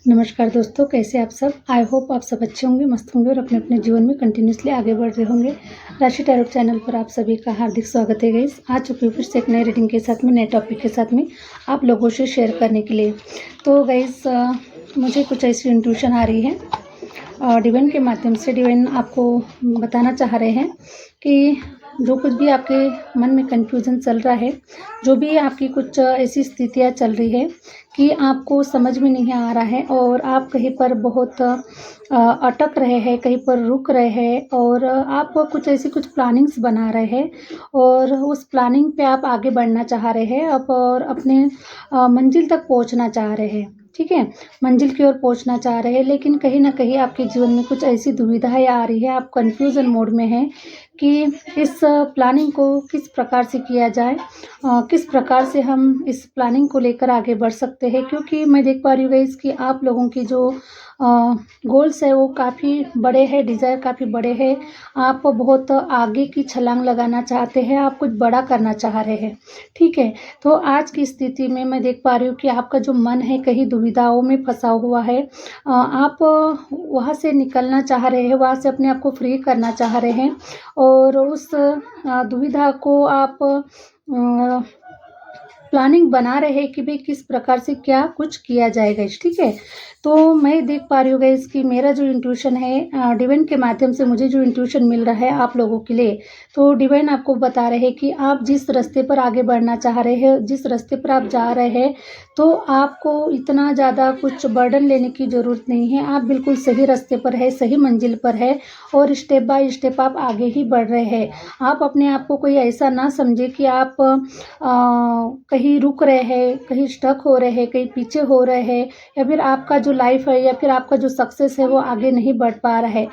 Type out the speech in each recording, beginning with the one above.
नमस्कार दोस्तों, कैसे आप सब। आई होप आप सब अच्छे होंगे, मस्त होंगे और अपने अपने जीवन में कंटिन्यूसली आगे बढ़ रहे होंगे। राशि टैरो चैनल पर आप सभी का हार्दिक स्वागत है गाइस। आ चुकी हूँ फिर से एक नए रीडिंग के साथ में, नए टॉपिक के साथ में आप लोगों से शेयर करने के लिए। तो गाइस मुझे कुछ ऐसी इंट्यूशन आ रही है डिवाइन के माध्यम से। डिवाइन आपको बताना चाह रहे हैं कि जो कुछ भी आपके मन में कंफ्यूजन चल रहा है, जो भी आपकी कुछ ऐसी स्थितियाँ चल रही है कि आपको समझ में नहीं आ रहा है और आप कहीं पर बहुत अटक रहे हैं, कहीं पर रुक रहे हैं और आप कुछ ऐसी कुछ प्लानिंग्स बना रहे हैं और उस प्लानिंग पे आप आगे बढ़ना चाह रहे हैं अब और अपने मंजिल तक पहुंचना चाह रहे हैं। ठीक है, मंजिल की ओर पहुंचना चाह रहे हैं, लेकिन कहीं ना कहीं आपके जीवन में कुछ ऐसी दुविधाएं आ रही है, आप कंफ्यूजन मोड में हैं कि इस प्लानिंग को किस प्रकार से किया जाए, किस प्रकार से हम इस प्लानिंग को लेकर आगे बढ़ सकते हैं। क्योंकि मैं देख पा रही हूँ गाइस कि आप लोगों की जो गोल्स है वो काफ़ी बड़े हैं, डिज़ायर काफ़ी बड़े हैं। आप बहुत आगे की छलांग लगाना चाहते हैं, आप कुछ बड़ा करना चाह रहे हैं। ठीक है, तो आज की स्थिति में मैं देख पा रही हूँ कि आपका जो मन है कहीं दुविधाओं में फंसा हुआ है। आप वहाँ से निकलना चाह रहे हैं, वहाँ से अपने आप को फ्री करना चाह रहे हैं और उस दुविधा को आप प्लानिंग बना रहे हैं कि भाई किस प्रकार से क्या कुछ किया जाएगा। ठीक है, तो मैं देख पा रही हूँ गाइस कि मेरा जो इंट्यूशन है डिवाइन के माध्यम से मुझे जो इंट्यूशन मिल रहा है आप लोगों के लिए, तो डिवाइन आपको बता रहे हैं कि आप जिस रास्ते पर आगे बढ़ना चाह रहे हैं, जिस रास्ते पर आप जा रहे हैं, तो आपको इतना ज़्यादा कुछ बर्डन लेने की ज़रूरत नहीं है। आप बिल्कुल सही रास्ते पर है, सही मंजिल पर है और स्टेप बाय स्टेप आप आगे ही बढ़ रहे हैं। आप अपने आप को कोई ऐसा ना समझे कि आप कहीं रुक रहे हैं, कहीं स्टक हो रहे हैं, कहीं पीछे हो रहे हैं या फिर आपका जो लाइफ है या फिर आपका जो सक्सेस है वो आगे नहीं बढ़ पा रहा है।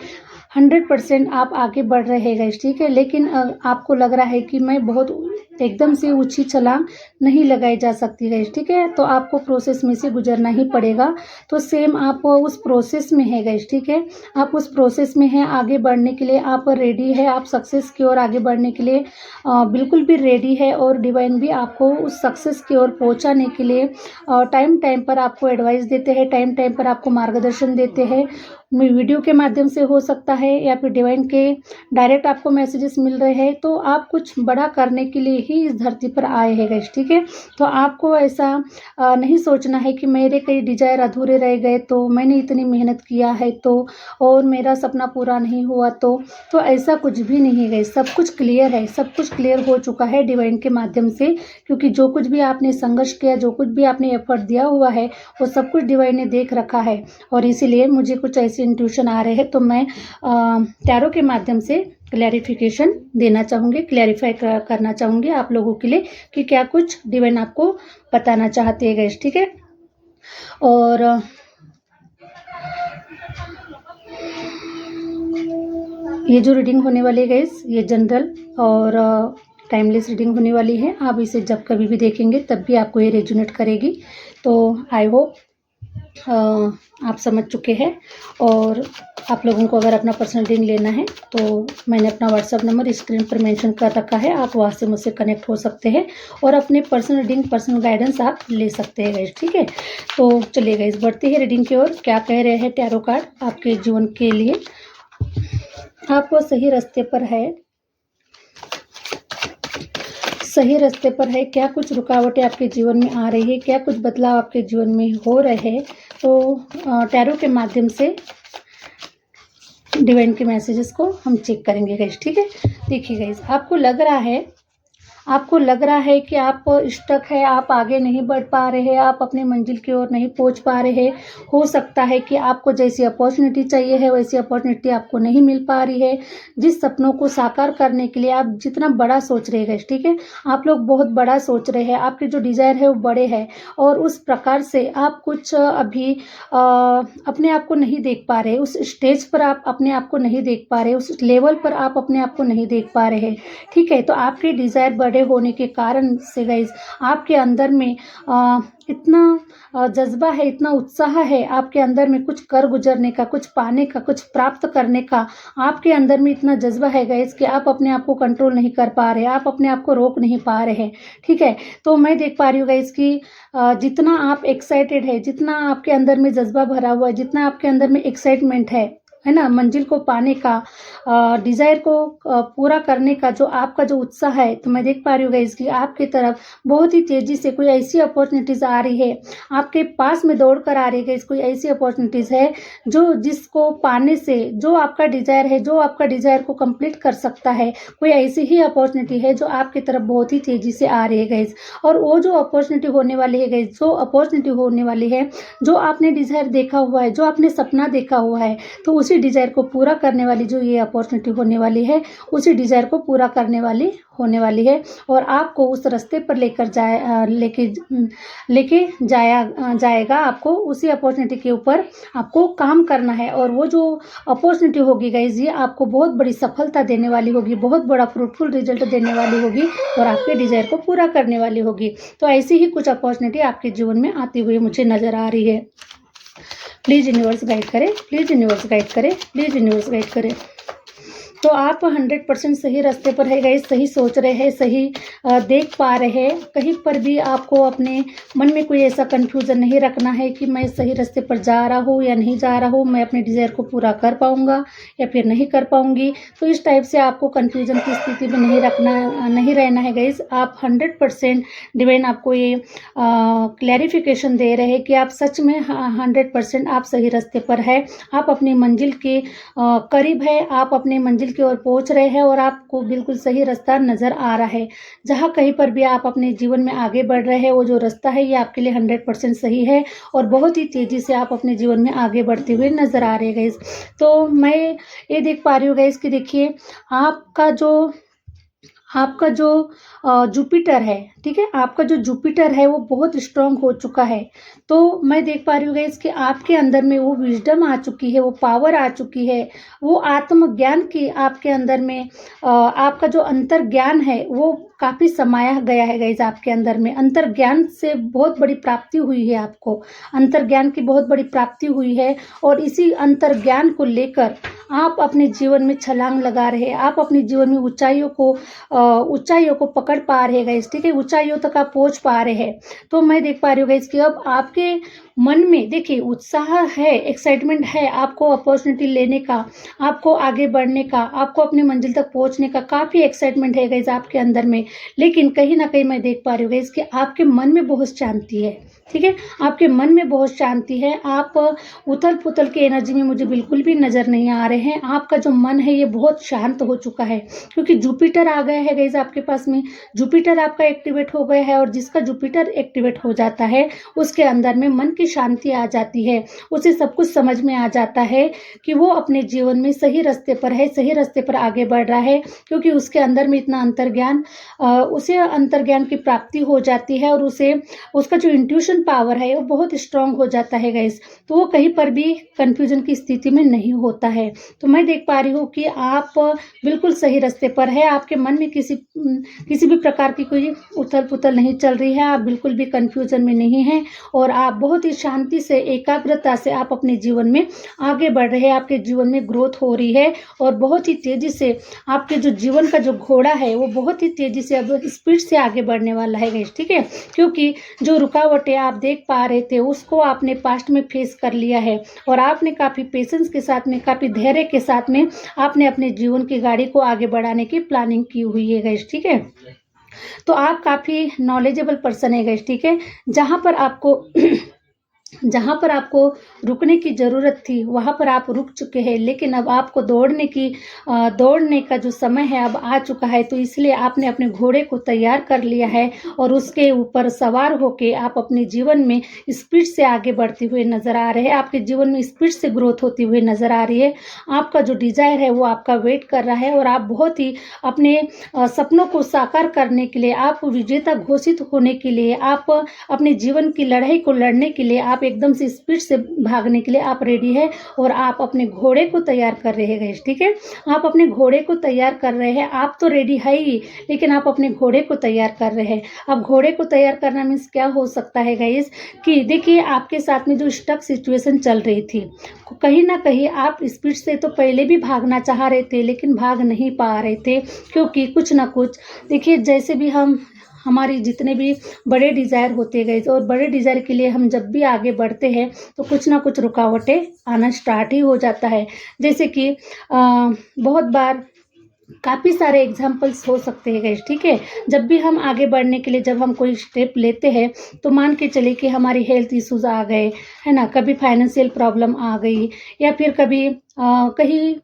100% आप आगे बढ़ रहे हैं गाइस। ठीक है, लेकिन आपको लग रहा है कि मैं बहुत एकदम से ऊंची छलांग नहीं लगाई जा सकती गाइस। ठीक है, तो आपको प्रोसेस में से गुजरना ही पड़ेगा। तो सेम आप उस प्रोसेस में है गाइस। ठीक है, आप उस प्रोसेस में हैं, आगे बढ़ने के लिए आप रेडी है, आप सक्सेस की ओर आगे बढ़ने के लिए बिल्कुल भी रेडी है और डिवाइन भी आपको उस सक्सेस की ओर पहुंचाने के लिए टाइम टाइम पर आपको एडवाइस देते हैं, टाइम टाइम पर आपको मार्गदर्शन देते हैं। वीडियो के माध्यम से हो सकता है या फिर डिवाइन के डायरेक्ट आपको मैसेजेस मिल रहे हैं। तो आप कुछ बड़ा करने के लिए ही इस धरती पर आए हैं गाइस। ठीक है, तो आपको ऐसा नहीं सोचना है कि मेरे कई डिजायर अधूरे रह गए, तो मैंने इतनी मेहनत किया है तो और मेरा सपना पूरा नहीं हुआ तो ऐसा कुछ भी नहीं है। सब कुछ क्लियर है, सब कुछ क्लियर हो चुका है डिवाइन के माध्यम से। क्योंकि जो कुछ भी आपने संघर्ष किया, जो कुछ भी आपने एफर्ट दिया हुआ है, वो सब कुछ डिवाइन ने देख रखा है और इसीलिए मुझे कुछ ऐसे इंट्यूशन आ रहे हैं। तो मैं टैरो के माध्यम से क्लैरिफिकेशन देना चाहूँगी, क्लैरिफाई करना चाहूँगी आप लोगों के लिए कि क्या कुछ डिवाइन आपको बताना चाहते हैं गाइस। ठीक है, और ये जो रीडिंग होने वाली है गाइस, ये जनरल और टाइमलेस रीडिंग होने वाली है। आप इसे जब कभी भी देखेंगे तब भी आपको ये रेजोनेट करेगी। तो आई होप आप समझ चुके हैं। और आप लोगों को अगर अपना पर्सनल रीडिंग लेना है तो मैंने अपना व्हाट्सएप नंबर स्क्रीन पर मेंशन कर रखा है, आप वहाँ से मुझसे कनेक्ट हो सकते हैं और अपने पर्सनल रीडिंग, पर्सनल गाइडेंस आप ले सकते हैं गाइस। ठीक है, तो चलिए गाइस बढ़ते हैं रीडिंग की ओर। क्या कह रहे हैं टैरो कार्ड आपके जीवन के लिए। आप वो सही रास्ते पर है, सही रास्ते पर है। क्या कुछ रुकावटें आपके जीवन में आ रही है, क्या कुछ बदलाव आपके जीवन में हो रहे हैं, तो टैरो के माध्यम से डिवाइन के मैसेजेस को हम चेक करेंगे गाइस। ठीक है, देखिए गाइस, आपको लग रहा है कि आप स्टक है, आप आगे नहीं बढ़ पा रहे हैं, आप अपनी मंजिल की ओर नहीं पहुंच पा रहे हैं। हो सकता है कि आपको जैसी अपॉर्चुनिटी चाहिए है वैसी अपॉर्चुनिटी आपको नहीं मिल पा रही है। जिस सपनों को साकार करने के लिए आप जितना बड़ा सोच रहे हैं, ठीक है, आप लोग बहुत बड़ा सोच रहे हैं, आपके जो डिज़ायर है वो बड़े हैं और उस प्रकार से आप कुछ अभी अपने आप को नहीं देख पा रहे, उस स्टेज पर आप अपने आप को नहीं देख पा रहे, उस लेवल पर आप अपने आप को नहीं देख पा रहे हैं। ठीक है, तो आपके डिज़ायर बड़े होने के कारण से गाइस आपके अंदर में इतना जज्बा है, इतना उत्साह है आपके अंदर में कुछ कर गुजरने का, कुछ पाने का, कुछ प्राप्त करने का। आपके अंदर में इतना जज्बा है गाइस कि आप अपने आप को कंट्रोल नहीं कर पा रहे, आप अपने आप को रोक नहीं पा रहे हैं, ठीक है। तो मैं देख पा रही हूँ गाइस कि जितना आप एक्साइटेड है, जितना आपके अंदर में जज्बा भरा हुआ है, जितना आपके अंदर में एक्साइटमेंट है ना, मंजिल को पाने का, डिज़ायर को पूरा करने का जो आपका जो उत्साह है, तो मैं देख पा रही हूँ गाइस कि आपकी तरफ बहुत ही तेज़ी से कोई ऐसी अपॉर्चुनिटीज़ आ रही है, आपके पास में दौड़ कर आ रही है गाइस। कोई ऐसी अपॉर्चुनिटीज़ है जो जिसको पाने से जो आपका डिज़ायर है, जो आपका डिज़ायर को कंप्लीट कर सकता है, कोई ऐसी ही अपॉर्चुनिटी है जो आपकी तरफ बहुत ही तेज़ी से आ रही है गाइस। और वो जो अपॉर्चुनिटी होने वाली है गाइस, जो अपॉर्चुनिटी होने वाली है, जो आपने डिज़ायर देखा हुआ है, जो आपने सपना देखा हुआ है, तो उसी डिज़ायर को पूरा करने वाली जो ये अपॉर्चुनिटी होने वाली है, उसी डिज़ायर को पूरा करने वाली होने वाली है। और आपको उस रास्ते पर लेके जाएगा। आपको उसी अपॉर्चुनिटी के ऊपर आपको काम करना है। और वो जो अपॉर्चुनिटी होगी गाइस, ये आपको बहुत बड़ी सफलता देने वाली होगी, बहुत बड़ा फ्रूटफुल रिजल्ट देने वाली होगी और आपके डिज़ायर को पूरा करने वाली होगी। तो ऐसी ही कुछ अपॉर्चुनिटी आपके जीवन में आती हुई मुझे नज़र आ रही है। प्लीज़ यूनिवर्स गाइड करें, प्लीज़ यूनिवर्स गाइड करें, प्लीज़ यूनिवर्स गाइड करें। तो आप 100% सही रास्ते पर है गाइस, सही सोच रहे हैं, सही देख पा रहे हैं। कहीं पर भी आपको अपने मन में कोई ऐसा कन्फ्यूज़न नहीं रखना है कि मैं सही रास्ते पर जा रहा हूँ या नहीं जा रहा हूँ, मैं अपने डिज़ायर को पूरा कर पाऊँगा या फिर नहीं कर पाऊँगी। तो इस टाइप से आपको कन्फ्यूज़न की स्थिति में नहीं रहना है गाइस। आप 100% डिवाइन आपको ये क्लैरिफिकेशन दे रहे हैं कि आप सच में 100% आप सही रास्ते पर है। आप अपनी मंजिल के करीब है, आप अपनी मंजिल की ओर पहुंच रहे हैं और आपको बिल्कुल सही रास्ता नज़र आ रहा है। जहां कहीं पर भी आप अपने जीवन में आगे बढ़ रहे हैं, वो जो रास्ता है ये आपके लिए 100% सही है और बहुत ही तेज़ी से आप अपने जीवन में आगे बढ़ते हुए नज़र आ रहे हैं गाइस। तो मैं ये देख पा रही हूँ गाइस कि देखिए आपका जो जुपिटर है, ठीक है, आपका जो जुपिटर है वो बहुत स्ट्रांग हो चुका है। तो मैं देख पा रही हूँ गाइस कि आपके अंदर में वो विजडम आ चुकी है, वो पावर आ चुकी है, वो आत्मज्ञान की आपके अंदर में आपका जो अंतर्ज्ञान है वो काफ़ी समाया गया है गाइस। आपके अंदर में अंतर्ज्ञान से बहुत बड़ी प्राप्ति हुई है, आपको अंतर्ज्ञान की बहुत बड़ी प्राप्ति हुई है और इसी अंतर्ज्ञान को लेकर आप अपने जीवन में छलांग लगा रहे हैं। आप अपने जीवन में ऊंचाइयों को पकड़ पा रहे हैं गाइस, ठीक है, ऊंचाइयों तक आप पहुंच पा रहे हैं। तो मैं देख पा रही हूँ गाइस कि अब आपके मन में देखिए उत्साह है, एक्साइटमेंट है, आपको अपॉर्चुनिटी लेने का, आपको आगे बढ़ने का, आपको अपनी मंजिल तक पहुंचने का काफ़ी एक्साइटमेंट है गाइस आपके अंदर में। लेकिन कहीं ना कहीं मैं देख पा रही हूँ गाइस कि आपके मन में बहुत शांति है, ठीक है, आपके मन में बहुत शांति है। आप उथल पुथल की एनर्जी में मुझे बिल्कुल भी नज़र नहीं आ रहे हैं। आपका जो मन है ये बहुत शांत हो चुका है क्योंकि जुपिटर आ गया है गाइस आपके पास में। जुपिटर आपका एक्टिवेट हो गया है और जिसका जुपिटर एक्टिवेट हो जाता है उसके अंदर में मन की शांति आ जाती है, उसे सब कुछ समझ में आ जाता है कि वो अपने जीवन में सही रास्ते पर है, सही रास्ते पर आगे बढ़ रहा है क्योंकि उसके अंदर में इतना उसे अंतर्ज्ञान की प्राप्ति हो जाती है और उसका जो इंट्यूशन पावर है वो बहुत स्ट्रांग हो जाता है गाइस। तो वो कहीं पर भी कंफ्यूजन की स्थिति में नहीं होता है। तो मैं देख पा रही हूँ कि आप बिल्कुल सही रास्ते पर है। आपके मन में किसी भी प्रकार की कोई उथल पुथल नहीं चल रही है, आप बिल्कुल भी कंफ्यूजन में नहीं हैं और आप बहुत ही शांति से, एकाग्रता से आप अपने जीवन में आगे बढ़ रहे हैं। आपके जीवन में ग्रोथ हो रही है और बहुत ही तेजी से आपके जो जीवन का जो घोड़ा है वो बहुत ही तेजी से अब स्पीड से आगे बढ़ने वाला है गाइस, ठीक है, क्योंकि जो रुकावटें आप देख पा रहे थे उसको आपने पास्ट में फेस कर लिया है और आपने काफ़ी पेशेंस के साथ में, काफ़ी धैर्य के साथ में आपने अपने जीवन की गाड़ी को आगे बढ़ाने की प्लानिंग की हुई है गाइस, ठीक है। तो आप काफ़ी नॉलेजेबल पर्सन है गाइस, ठीक है। जहाँ पर आपको रुकने की ज़रूरत थी वहाँ पर आप रुक चुके हैं, लेकिन अब आपको दौड़ने का जो समय है अब आ चुका है। तो इसलिए आपने अपने घोड़े को तैयार कर लिया है और उसके ऊपर सवार होके आप अपने जीवन में स्पीड से आगे बढ़ते हुए नज़र आ रहे हैं। आपके जीवन में स्पीड से ग्रोथ होती हुई नज़र आ रही है। आपका जो डिज़ायर है वो आपका वेट कर रहा है और आप बहुत ही अपने सपनों को साकार करने के लिए, आप विजेता घोषित होने के लिए, आप अपने जीवन की लड़ाई को लड़ने के लिए आप आप एकदम से स्पीड से भागने के लिए आप रेडी है और आप अपने घोड़े को तैयार कर रहे हैं गाइस, ठीक है। आप अपने घोड़े को तैयार कर रहे हैं, आप तो रेडी है ही, लेकिन आप अपने घोड़े को तैयार कर रहे हैं। अब घोड़े को तैयार करना मीन्स क्या हो सकता है गाइस कि देखिए आपके साथ में जो स्टक सिचुएशन चल रही थी, कहीं ना कहीं आप स्पीड से तो पहले भी भागना चाह रहे थे लेकिन भाग नहीं पा रहे थे, क्योंकि कुछ ना कुछ देखिए जैसे भी हमारी जितने भी बड़े डिज़ायर होते गए और बड़े डिज़ायर के लिए हम जब भी आगे बढ़ते हैं तो कुछ ना कुछ रुकावटें आना स्टार्ट ही हो जाता है। जैसे कि बहुत बार काफ़ी सारे एग्जाम्पल्स हो सकते हैं गाइस, ठीक है। जब भी हम आगे बढ़ने के लिए जब हम कोई स्टेप लेते हैं तो मान के चले कि हमारी हेल्थ इश्यूज आ गए, है ना, कभी फाइनेंशियल प्रॉब्लम आ गई, या फिर कभी कहीं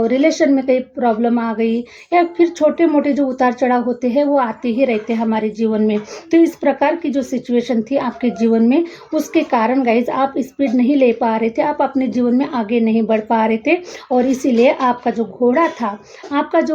रिलेशन में कई प्रॉब्लम आ गई, या फिर छोटे मोटे जो उतार चढ़ाव होते हैं वो आते ही रहते हैं हमारे जीवन में। तो इस प्रकार की जो सिचुएशन थी आपके जीवन में, उसके कारण गाइज आप स्पीड नहीं ले पा रहे थे, आप अपने जीवन में आगे नहीं बढ़ पा रहे थे, और इसीलिए आपका जो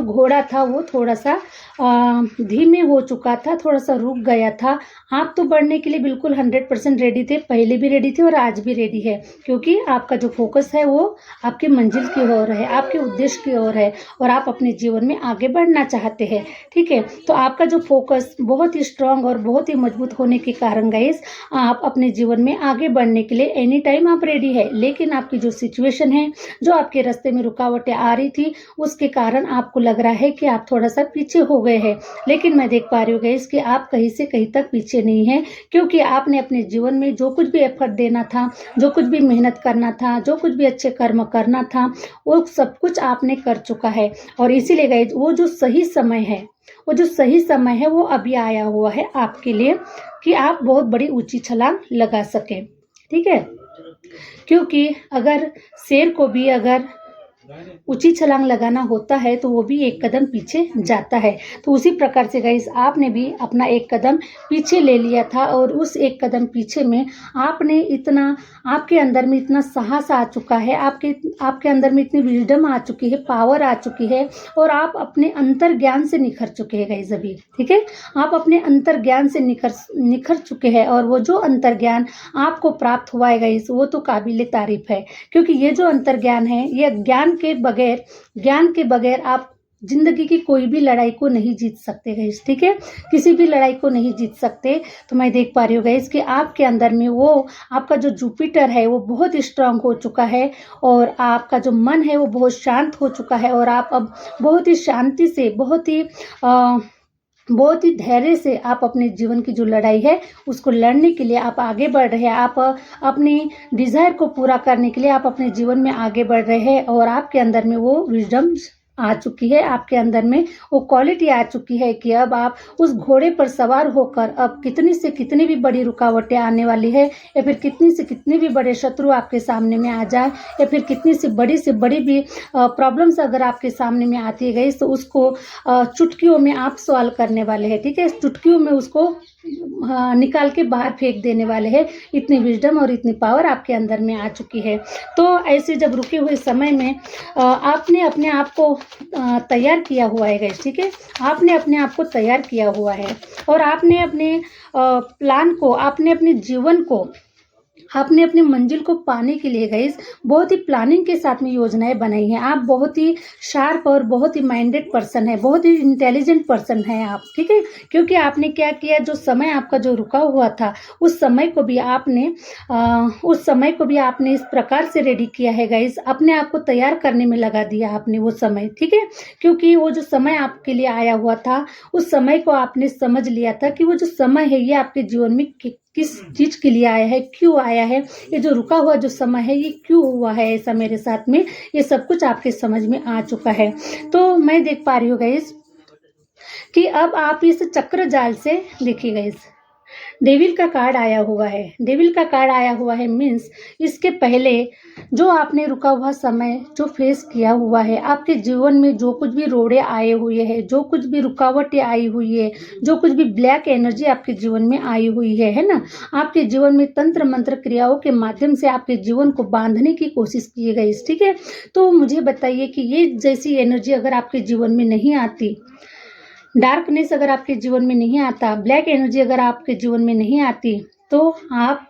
घोड़ा था वो थोड़ा सा धीमे हो चुका था, थोड़ा सा रुक गया था। आप तो बढ़ने के लिए बिल्कुल 100% रेडी थे, पहले भी रेडी थे और आज भी रेडी है, क्योंकि आपका जो फोकस है वो आपके मंजिल की ओर है, आपके उद्देश्य की ओर है, और आप अपने जीवन में आगे बढ़ना चाहते हैं, ठीक है। तो आपका जो फोकस बहुत ही स्ट्रांग और बहुत ही मजबूत होने के कारण गाइस आप अपने जीवन में आगे बढ़ने के लिए एनी टाइम आप रेडी है। लेकिन आपकी जो सिचुएशन है, जो आपके रास्ते में रुकावटें आ रही थी, उसके कारण आपको लग रहा है कि आप थोड़ा सा पीछे हो गए हैं। लेकिन मैं देख पा रही हूँ गाइस कि आप कहीं से कहीं तक पीछे नहीं है, क्योंकि आपने अपने जीवन में जो कुछ भी एफर्ट देना था, जो कुछ भी मेहनत करना था, जो कुछ भी अच्छे कर्म करना था, वो सब कुछ आपने कर चुका है। और इसीलिए गाइस वो जो सही समय है वो अभी आया हुआ है आपके लिए, कि आप बहुत बड़ी ऊंची छलांग लगा सके, ठीक है। क्योंकि अगर शेर को भी अगर ऊंची छलांग लगाना होता है तो वो भी एक कदम पीछे जाता है। तो उसी प्रकार से गाइस आपने भी अपना एक कदम पीछे ले लिया था, और उस एक कदम पीछे में आपके अंदर में इतना साहस आ चुका है, आपके अंदर में इतनी विजडम आ चुकी है, पावर आ चुकी है, और आप अपने अंतर ज्ञान से निखर चुके हैं गाइस अभी, ठीक है। आप अपने अंतर ज्ञान से निखर चुके हैं, और वो जो अंतर ज्ञान आपको प्राप्त हुआ है गाइस वो तो काबिले तारीफ है, क्योंकि ये जो अंतर ज्ञान है, ये ज्ञान के बगैर आप जिंदगी की कोई भी लड़ाई को नहीं जीत सकते गाइस, ठीक है। किसी भी लड़ाई को नहीं जीत सकते। तो मैं देख पा रही हूँ गाइस कि आपके अंदर में वो आपका जो जुपिटर है वो बहुत स्ट्रांग हो चुका है, और आपका जो मन है वो बहुत शांत हो चुका है, और आप अब बहुत ही शांति से, बहुत ही धैर्य से आप अपने जीवन की जो लड़ाई है उसको लड़ने के लिए आप आगे बढ़ रहे हैं। आप अपनी डिज़ायर को पूरा करने के लिए आप अपने जीवन में आगे बढ़ रहे हैं, और आपके अंदर में वो विजडम आ चुकी है, आपके अंदर में वो क्वालिटी आ चुकी है कि अब आप उस घोड़े पर सवार होकर अब कितनी से कितनी भी बड़ी रुकावटें आने वाली है, या फिर कितनी से कितने भी बड़े शत्रु आपके सामने में आ जाए, या फिर कितनी से बड़ी भी प्रॉब्लम्स अगर आपके सामने में आती गई तो उसको चुटकियों में आप सॉल्व करने वाले हैं, ठीक है। चुटकियों में उसको निकाल के बाहर फेंक देने वाले हैं। इतनी विजडम और इतनी पावर आपके अंदर में आ चुकी है। तो ऐसे जब रुके हुए समय में आपने अपने आप को तैयार किया हुआ है गाइस, ठीक है। आपने अपने आप को तैयार किया हुआ है, और आपने अपने प्लान को, आपने अपने जीवन को, आपने अपनी मंजिल को पाने के लिए गाइस बहुत ही प्लानिंग के साथ में योजनाएं बनाई हैं। आप बहुत ही शार्प और बहुत ही माइंडेड पर्सन है, बहुत ही इंटेलिजेंट पर्सन है आप, ठीक है। क्योंकि आपने क्या किया, जो समय आपका जो रुका हुआ था उस समय को भी आपने इस प्रकार से रेडी किया है गाइस, अपने आप को तैयार करने में लगा दिया आपने वो समय, ठीक है। क्योंकि वो जो समय आपके लिए आया हुआ था उस समय को आपने समझ लिया था कि वो जो समय है ये आपके जीवन में किस चीज के लिए आया है, क्यों आया है, ये जो रुका हुआ जो समय है ये क्यों हुआ है ऐसा मेरे साथ में, ये सब कुछ आपके समझ में आ चुका है। तो मैं देख पा रही हूँ गाइस कि अब आप इस चक्र जाल से, देखिए गाइस डेविल का कार्ड आया हुआ है। डेविल का कार्ड आया हुआ है मीन्स इसके पहले जो आपने रुका हुआ समय जो फेस किया हुआ है, आपके जीवन में जो कुछ भी रोड़े आए हुए हैं, जो कुछ भी रुकावटें आई हुई है, जो कुछ भी ब्लैक एनर्जी आपके जीवन में आई हुई है ना, आपके जीवन में तंत्र मंत्र क्रियाओं के माध्यम से आपके जीवन को बांधने की कोशिश की गई, ठीक है। तो मुझे बताइए कि ये जैसी एनर्जी अगर आपके जीवन में नहीं आती, डार्कनेस अगर आपके जीवन में नहीं आता, ब्लैक एनर्जी अगर आपके जीवन में नहीं आती, तो आप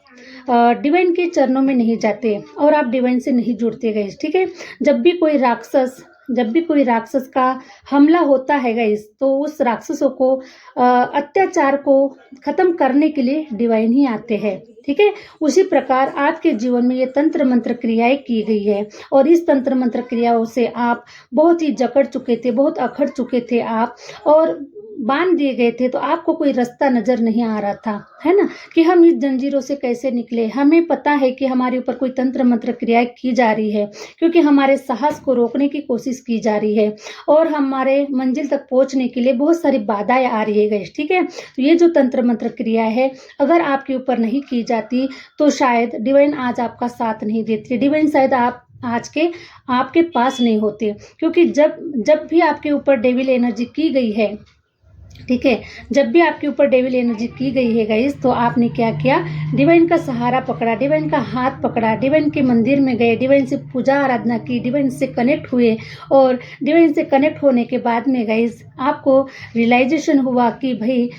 डिवाइन के चरणों में नहीं जाते और आप डिवाइन से नहीं जुड़ते गाइस, ठीक है। जब भी कोई राक्षस का हमला होता है गाइस, तो उस राक्षसों को अत्याचार को खत्म करने के लिए डिवाइन ही आते हैं, ठीक है। उसी प्रकार आपके जीवन में ये तंत्र मंत्र क्रियाएं की गई है और इस तंत्र मंत्र क्रियाओं से आप बहुत ही जकड़ चुके थे, बहुत अखड़ चुके थे आप, और बांध दिए गए थे। तो आपको कोई रास्ता नजर नहीं आ रहा था, है ना, कि हम इस जंजीरों से कैसे निकले। हमें पता है कि हमारे ऊपर कोई तंत्र मंत्र क्रियाएं की जा रही है, क्योंकि हमारे साहस को रोकने की कोशिश की जा रही है और हमारे मंजिल तक पहुंचने के लिए बहुत सारी बाधाएं आ रही है गाइस, ठीक है। तो ये जो तंत्र मंत्र क्रिया है, अगर आपके ऊपर नहीं की जाती तो शायद डिवाइन आज आपका साथ नहीं देती, डिवाइन शायद आप आज के आपके पास नहीं होते। क्योंकि जब भी आपके ऊपर डेविल एनर्जी की गई है, ठीक है, जब भी आपके ऊपर डेविल एनर्जी की गई है गाइस, तो आपने क्या किया, डिवाइन का सहारा पकड़ा, डिवाइन का हाथ पकड़ा, डिवाइन के मंदिर में गए, डिवाइन से पूजा आराधना की, डिवाइन से कनेक्ट हुए। और डिवाइन से कनेक्ट होने के बाद में गाइस आपको रियलाइजेशन हुआ कि भाई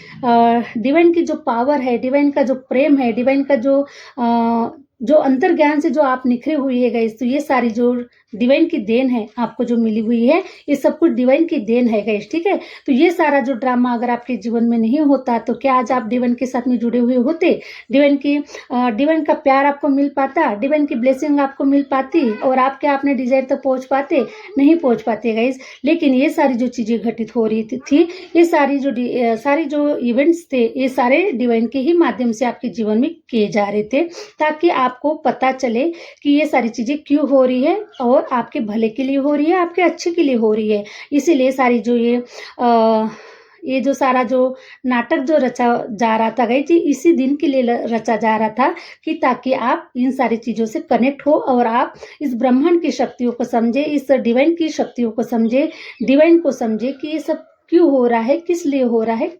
डिवाइन की जो पावर है, डिवाइन का जो प्रेम है, डिवाइन का जो अंतर्ज्ञान से जो आप निखरे हुई है गाइस, तो ये सारी जो डिवाइन की देन है आपको जो मिली हुई है, ये सब कुछ डिवाइन की देन है गाइस, ठीक है। तो ये सारा जो ड्रामा अगर आपके जीवन में नहीं होता तो क्या आज आप डिवाइन के साथ में जुड़े हुए होते, डिवाइन का प्यार आपको मिल पाता, डिवाइन की ब्लेसिंग आपको मिल पाती और आप क्या अपने डिजायर तक पहुंच पाते, नहीं पहुंच पाते गाइस। लेकिन ये सारी जो चीजें घटित हो रही थी, ये सारी जो इवेंट्स थे, ये सारे डिवाइन के ही माध्यम से आपके जीवन में किए जा रहे थे, ताकि आपको पता चले कि ये सारी चीजें क्यों हो रही है और आपके भले के लिए हो रही है, आपके अच्छे के लिए हो रही है। इसीलिए सारी जो ये जो सारा जो नाटक जो रचा जा रहा था गाइस, इसी दिन के लिए रचा जा रहा था कि ताकि आप इन सारी चीज़ों से कनेक्ट हो और आप इस ब्रह्मांड की शक्तियों को समझे, इस डिवाइन की शक्तियों को समझे, डिवाइन को समझे कि ये सब क्यों हो रहा है, किस लिए हो रहा है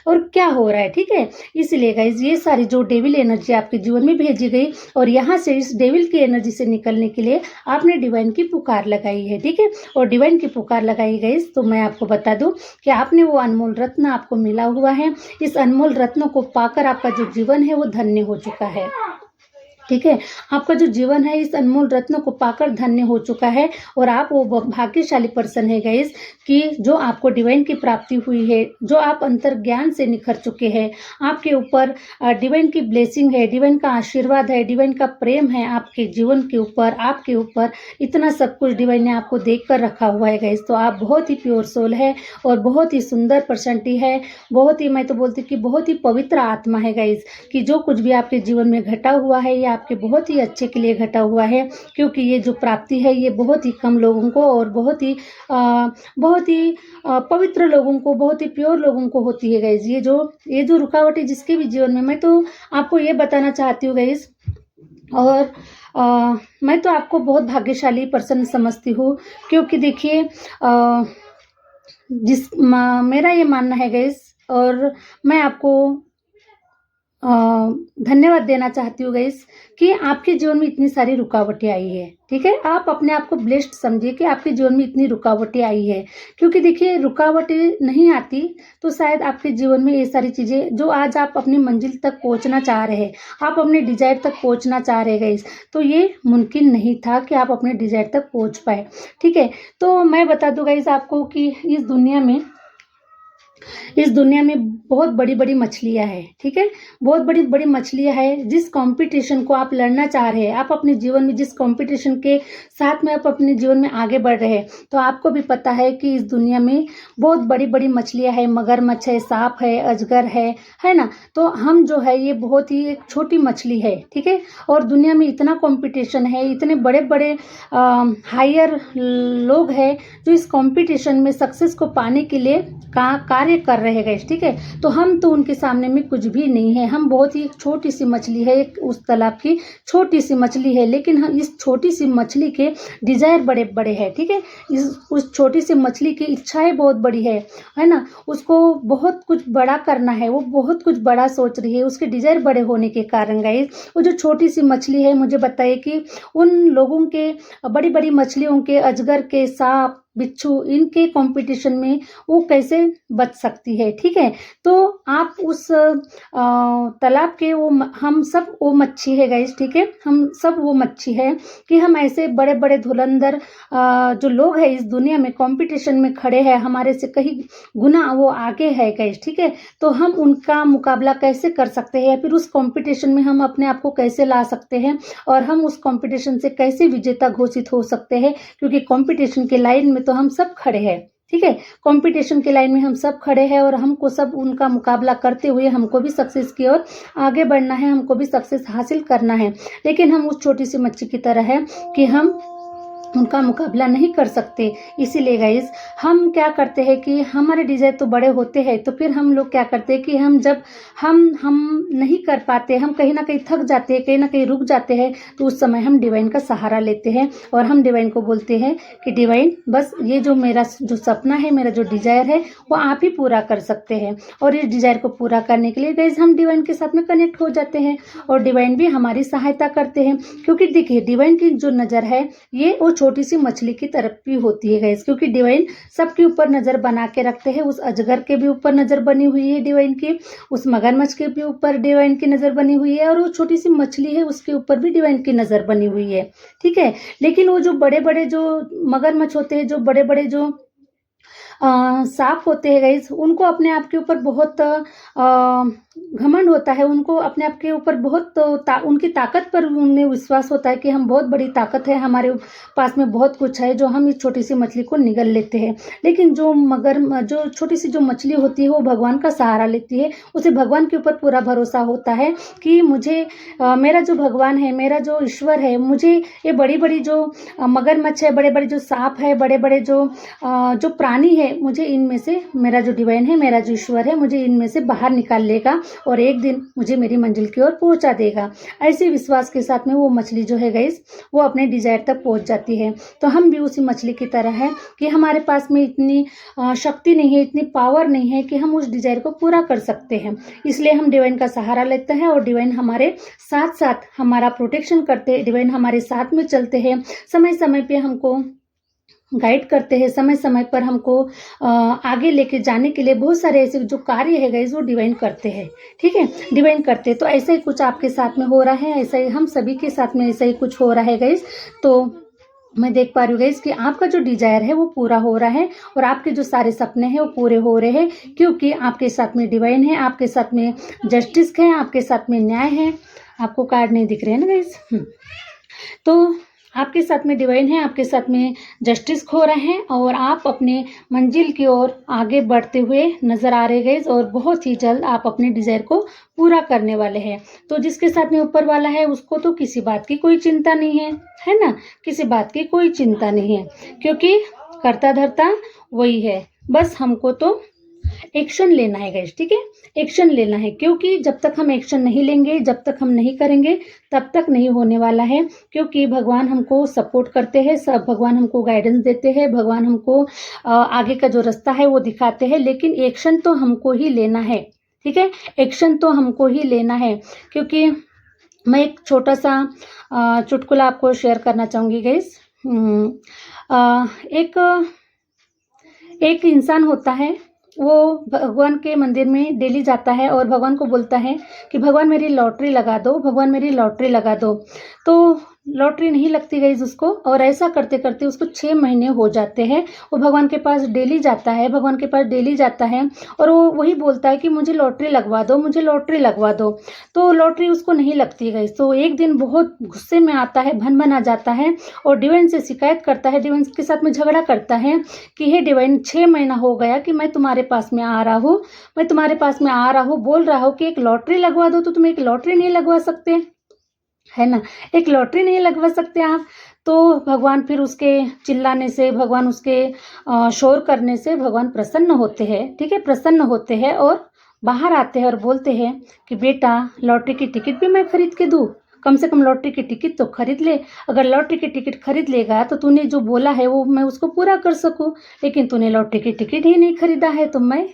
और क्या हो रहा है, ठीक है। इसलिए गाइज ये सारी जो डेविल एनर्जी आपके जीवन में भेजी गई और यहाँ से इस डेविल की एनर्जी से निकलने के लिए आपने डिवाइन की पुकार लगाई है, ठीक है। और डिवाइन की पुकार लगाई गई तो मैं आपको बता दूं कि आपने वो अनमोल रत्न आपको मिला हुआ है। इस अनमोल रत्नों को पाकर आपका जो जीवन है वो धन्य हो चुका है, ठीक है। आपका जो जीवन है इस अनमोल रत्नों को पाकर धन्य हो चुका है और आप वो भाग्यशाली पर्सन है गाइस कि जो आपको डिवाइन की प्राप्ति हुई है, जो आप अंतर्ज्ञान से निखर चुके हैं, आपके ऊपर डिवाइन की ब्लेसिंग है, डिवाइन का आशीर्वाद है, डिवाइन का प्रेम है आपके जीवन के ऊपर, आपके ऊपर इतना सब कुछ डिवाइन ने आपको देख कर रखा हुआ है गाइस। तो आप बहुत ही प्योर सोल है और बहुत ही सुंदर पर्सनैलिटी है, बहुत ही, मैं तो बोलती कि बहुत ही पवित्र आत्मा है गाइस, कि जो कुछ भी आपके जीवन में घटा हुआ है ये आपके बहुत ही अच्छे के लिए घटा हुआ है। क्योंकि ये जो प्राप्ति है ये बहुत ही कम लोगों को और बहुत ही पवित्र लोगों को, बहुत ही प्योर लोगों को होती है गाइस। ये जो रुकावटें जिसके भी जीवन में, मैं तो आपको ये बताना चाहती हूँ गाइस, और मैं तो आपको बहुत भाग्यशाली पर्सन समझती हूँ। क्योंकि देखिए मेरा ये मानना है गाइस, और मैं आपको धन्यवाद देना चाहती हूँ गाइस कि आपके जीवन में इतनी सारी रुकावटें आई है, ठीक है। आप अपने आप को ब्लेस्ड समझिए कि आपके जीवन में इतनी रुकावटें आई है। क्योंकि देखिए रुकावटें नहीं आती तो शायद आपके जीवन में ये सारी चीज़ें जो आज आप अपनी मंजिल तक पहुंचना चाह रहे हैं, आप अपने डिजायर तक पहुंचना चाह रहे हैं गाइस, तो ये मुमकिन नहीं था कि आप अपने डिजायर तक पहुंच पाए, ठीक है। तो मैं बता दूं गाइस आपको कि इस दुनिया में बहुत बड़ी बड़ी मछलियां हैं, ठीक है। बहुत बड़ी बड़ी मछलियां हैं। जिस कंपटीशन को आप लड़ना चाह रहे हैं, आप अपने जीवन में जिस कंपटीशन के साथ में आप अपने जीवन में आगे बढ़ रहे हैं, तो आपको भी पता है कि इस दुनिया में बहुत बड़ी बड़ी मछलियां हैं, मगरमच्छ है, सांप है, अजगर है ना। तो हम जो है ये बहुत ही एक छोटी मछली है, ठीक है। और दुनिया में इतना कंपटीशन है, इतने बड़े बड़े हायर लोग हैं जो इस कंपटीशन में सक्सेस को पाने के लिए कार्य कर रहे हैं, ठीक है। तो हम तो उनके सामने में कुछ भी नहीं है, हम बहुत ही छोटी सी मछली है, एक उस तालाब की छोटी सी मछली है। लेकिन हम इस छोटी सी मछली के डिजायर बड़े बड़े हैं, ठीक है। उस छोटी सी मछली की इच्छाएं बहुत बड़ी है ना। उसको बहुत कुछ बड़ा करना है, वो बहुत कुछ बड़ा सोच रही है, उसके डिजायर बड़े होने के कारण गाइस वो जो छोटी सी मछली है, मुझे बताइए कि उन लोगों के, बड़ी बड़ी मछलियों के, अजगर के, सांप, बिच्छू इनके कंपटीशन में वो कैसे बच सकती है, ठीक है। तो आप उस तालाब के हम सब वो मच्छी है गाइस, ठीक है, हम सब वो मच्छी है कि हम ऐसे बड़े बड़े धुरंधर जो लोग हैं इस दुनिया में कंपटीशन में खड़े हैं, हमारे से कहीं गुना वो आगे है गाइस, ठीक है। तो हम उनका मुकाबला कैसे कर सकते हैं, या फिर उस कंपटीशन में हम अपने आप को कैसे ला सकते हैं, और हम उस कंपटीशन से कैसे विजेता घोषित हो सकते हैं, क्योंकि कंपटीशन के लाइन में तो हम सब खड़े हैं, ठीक है। कंपटीशन के लाइन में हम सब खड़े हैं और हमको सब उनका मुकाबला करते हुए हमको भी सक्सेस की ओर आगे बढ़ना है, हमको भी सक्सेस हासिल करना है। लेकिन हम उस छोटी सी मच्छी की तरह है कि हम उनका मुकाबला नहीं कर सकते। इसीलिए गाइस हम क्या करते हैं कि हमारे डिजायर तो बड़े होते हैं, तो फिर हम लोग क्या करते हैं कि हम जब हम नहीं कर पाते, हम कहीं ना कहीं थक जाते हैं, कहीं ना कहीं रुक जाते हैं, तो उस समय हम डिवाइन का सहारा लेते हैं और हम डिवाइन को बोलते हैं कि डिवाइन बस ये जो मेरा जो सपना है, मेरा जो डिजायर है वो आप ही पूरा कर सकते हैं। और इस डिजायर को पूरा करने के लिए गाइस हम डिवाइन के साथ में कनेक्ट हो जाते हैं और डिवाइन भी हमारी सहायता करते हैं। क्योंकि देखिए डिवाइन की जो नज़र है ये वो छोटी सी मछली की तरफ भी होती है गाइस, क्योंकि डिवाइन सबके ऊपर नजर बना के रखते हैं। उस अजगर के भी ऊपर नजर बनी हुई है डिवाइन की, उस मगरमच्छ के भी ऊपर डिवाइन की नजर बनी हुई है, और वो छोटी सी मछली है उसके ऊपर भी डिवाइन की नजर बनी हुई है, ठीक है। लेकिन वो जो बड़े बड़े जो मगरमच्छ होते हैं, जो बड़े बड़े जो सांप होते हैं गाइस, उनको अपने आप के ऊपर बहुत घमंड होता है, उनको अपने आप के ऊपर बहुत उनकी ताकत पर उन्हें विश्वास होता है कि हम बहुत बड़ी ताकत है, हमारे पास में बहुत कुछ है जो हम इस छोटी सी मछली को निगल लेते हैं। लेकिन जो छोटी सी जो मछली होती है वो भगवान का सहारा लेती है, उसे भगवान के ऊपर पूरा भरोसा होता है कि मुझे मेरा जो भगवान है, मेरा जो ईश्वर है, मुझे ये बड़ी बड़ी जो मगरमच्छ है, बड़े बड़े जो सांप है, बड़े बड़े जो प्राणी है, मुझे इनमें से मेरा जो डिवाइन है, मेरा जो ईश्वर है, मुझे इनमें से बाहर निकाल लेगा और एक दिन मुझे मेरी मंजिल की ओर पहुंचा देगा। ऐसे विश्वास के साथ में वो मछली जो है गाइस वो अपने डिजायर तक पहुंच जाती है। तो हम भी उसी मछली की तरह है कि हमारे पास में इतनी शक्ति नहीं है, इतनी पावर नहीं है कि हम उस डिजायर को पूरा कर सकते हैं। इसलिए हम डिवाइन का सहारा लेते हैं और डिवाइन हमारे साथ साथ हमारा प्रोटेक्शन करते हैं, डिवाइन हमारे साथ में चलते हैं, समय समय पे हमको गाइड करते हैं, समय समय पर हमको आगे लेके जाने के लिए बहुत सारे ऐसे जो कार्य है गाइस वो डिवाइन करते हैं, ठीक है, डिवाइन करते हैं। तो ऐसा ही कुछ आपके साथ में हो रहा है, ऐसा ही हम सभी के साथ में ऐसा ही कुछ हो रहा है गाइस। तो मैं देख पा रही हूँ गाइस कि आपका जो डिजायर है वो पूरा हो रहा है और आपके जो सारे सपने हैं वो पूरे हो रहे हैं, क्योंकि आपके साथ में डिवाइन है, आपके साथ में जस्टिस है, आपके साथ में न्याय है। आपको कार्ड नहीं दिख रहे हैं ना गाइस, तो आपके साथ में डिवाइन है, आपके साथ में जस्टिस हो रहे हैं और आप अपने मंजिल की ओर आगे बढ़ते हुए नजर आ रहे गाइस, और बहुत ही जल्द आप अपने डिजायर को पूरा करने वाले हैं। तो जिसके साथ में ऊपर वाला है उसको तो किसी बात की कोई चिंता नहीं है ना, किसी बात की कोई चिंता नहीं है, क्योंकि करता धरता वही है। बस हमको तो एक्शन लेना है गाइस, ठीक है, एक्शन लेना है, क्योंकि जब तक हम एक्शन नहीं लेंगे, जब तक हम नहीं करेंगे, तब तक नहीं होने वाला है। क्योंकि भगवान हमको सपोर्ट करते हैं, सब भगवान हमको गाइडेंस देते हैं, भगवान हमको आगे का जो रास्ता है वो दिखाते हैं, लेकिन एक्शन तो हमको ही लेना है, ठीक है, एक्शन तो हमको ही लेना है। क्योंकि मैं एक छोटा सा चुटकुला आपको शेयर करना चाहूँगी गाइस। एक इंसान होता है, वो भगवान के मंदिर में डेली जाता है और भगवान को बोलता है कि भगवान मेरी लॉटरी लगा दो, भगवान मेरी लॉटरी लगा दो। तो लॉटरी नहीं लगती गई उसको, और ऐसा करते करते उसको 6 महीने हो जाते हैं। वो भगवान के पास डेली जाता है, भगवान के पास डेली जाता है और वो वही बोलता है कि मुझे लॉटरी लगवा दो, मुझे लॉटरी लगवा दो। तो लॉटरी उसको नहीं लगती गई। तो एक दिन बहुत गुस्से में आता है, भन भन आ जाता है और डिवाइन से शिकायत करता है, डिवाइन के साथ में झगड़ा करता है कि हे डिवाइन, 6 महीना हो गया कि मैं तुम्हारे पास में आ रहा हूँ, मैं तुम्हारे पास में आ रहा हूँ, बोल रहा हूँ कि एक लॉटरी लगवा दो, तो तुम एक लॉटरी नहीं लगवा सकते, है ना, एक लॉटरी नहीं लगवा सकते आप। तो भगवान फिर उसके चिल्लाने से, भगवान उसके शोर करने से भगवान प्रसन्न होते हैं, ठीक है, प्रसन्न होते हैं और बाहर आते हैं और बोलते हैं कि बेटा लॉटरी की टिकट भी मैं खरीद के दूँ, कम से कम लॉटरी की टिकट तो खरीद ले। अगर लॉटरी की टिकट खरीद लेगा तो तूने जो बोला है वो मैं उसको पूरा कर सकूँ, लेकिन तूने लॉटरी की टिकट ही नहीं खरीदा है, तो मैं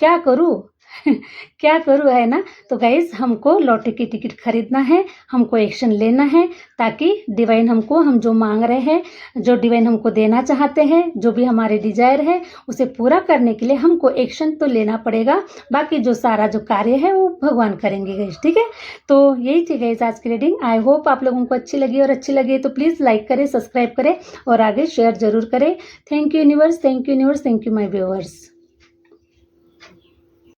क्या करूँ। क्या करूँ, है ना? तो गाइज़ हमको लॉटरी की टिकट खरीदना है, हमको एक्शन लेना है ताकि डिवाइन हमको हम जो माँग रहे हैं, जो डिवाइन हमको देना चाहते हैं, जो भी हमारे डिज़ायर है, उसे पूरा करने के लिए हमको एक्शन तो लेना पड़ेगा। बाकी जो सारा जो कार्य है वो भगवान करेंगे गाइज़, ठीक है? तो यही थी गाइज़ आज की रीडिंग। आई होप आप लोगों को अच्छी लगी, और अच्छी लगी तो प्लीज़ लाइक करें, सब्सक्राइब करें और आगे शेयर ज़रूर करें। Thank you universe, thank you universe, thank you my viewers.